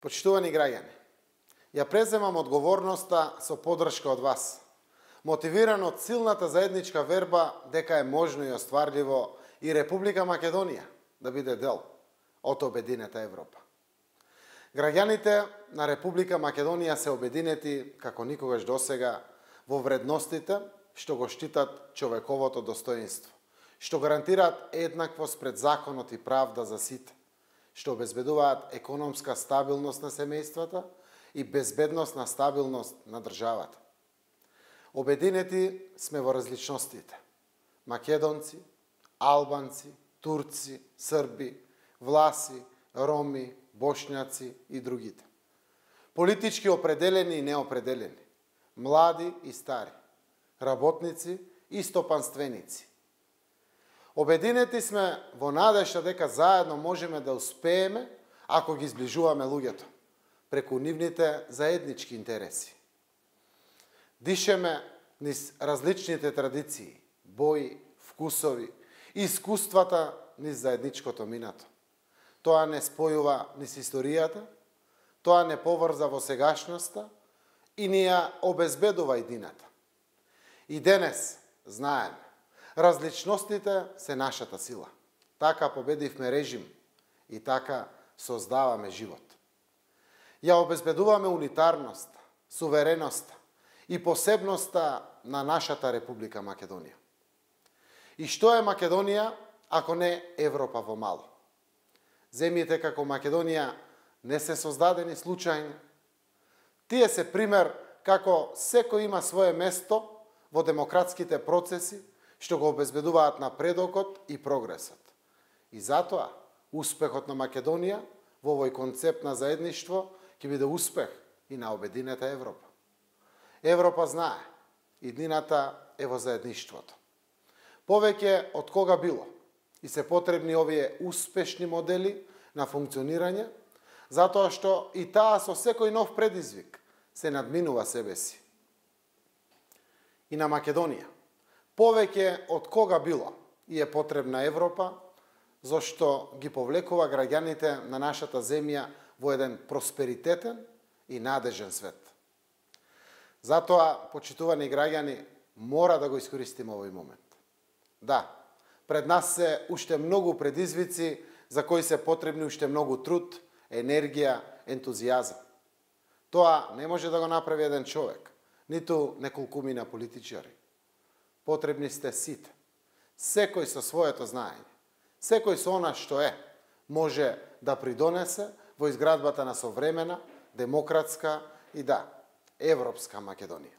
Почитувани граѓани, ја преземам одговорноста со поддршка од вас, мотивиран од силната заедничка верба дека е можно и остварливо и Република Македонија да биде дел од обединета Европа. Граѓаните на Република Македонија се обединети како никогаш досега во вредностите што го штитат човековото достоинство, што гарантираат еднаквост пред законот и правда за сите, што обезбедуваат економска стабилност на семејствата и безбедностна стабилност на државата. Обединети сме во различностите. Македонци, албанци, турци, срби, власи, роми, бошњаци и другите. Политички определени и неопределени, млади и стари, работници и стопанственици. Обединети сме во надежда дека заедно можеме да успееме ако ги зближуваме луѓето преку нивните заеднички интереси. Дишеме низ различните традиции, бои, вкусови и искуствата низ заедничкото минато. Тоа не спојува низ историјата, тоа не поврза во сегашноста и ни ја обезбедува едината. И денес знаеме, различностите се нашата сила. Така победивме режим и така создаваме живот. Ја обезбедуваме унитарноста, сувереноста и посебноста на нашата Република Македонија. И што е Македонија ако не Европа во мало? Земјите како Македонија не се создадени случајно. Тие се пример како секој има свое место во демократските процеси што го обезбедуваат напредокот и прогресот. И затоа успехот на Македонија во овој концепт на заедништво ќе биде успех и на обединета Европа. Европа знае, иднината е во заедништвото. Повеќе од кога било и се потребни овие успешни модели на функционирање, затоа што и таа со секој нов предизвик се надминува себе си. И на Македонија повеќе од кога било и е потребна Европа, зашто ги повлекува граѓаните на нашата земја во еден просперитетен и надежен свет. Затоа, почитувани граѓани, мора да го искористиме овој момент. Да, пред нас се уште многу предизвици за кои се потребни уште многу труд, енергија, ентузијазам. Тоа не може да го направи еден човек, ниту неколкумина политичари. Потребни сте сите. Секој со своето знаење, секој со она што е, може да придонесе во изградбата на современа, демократска и европска Македонија.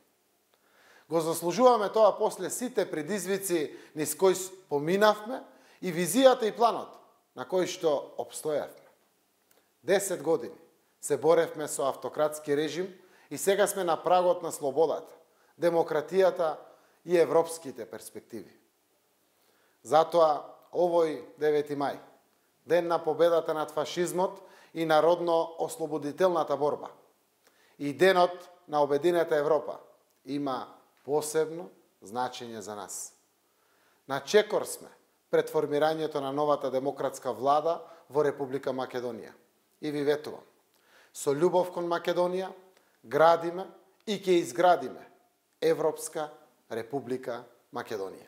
Го заслужуваме тоа после сите предизвици низ кои поминавме и визијата и планот на кој што обстојавме. 10 години се боревме со автократски режим и сега сме на прагот на слободата, демократијата и европските перспективи. Затоа овој 9 мај, ден на победата над фашизмот и народно-ослободителната борба, и денот на обединета Европа има посебно значење за нас. На чекор сме пред формирањето на новата демократска влада во Република Македонија. И ви ветувам, со љубов кон Македонија градиме и ќе изградиме Европска Република Македонија.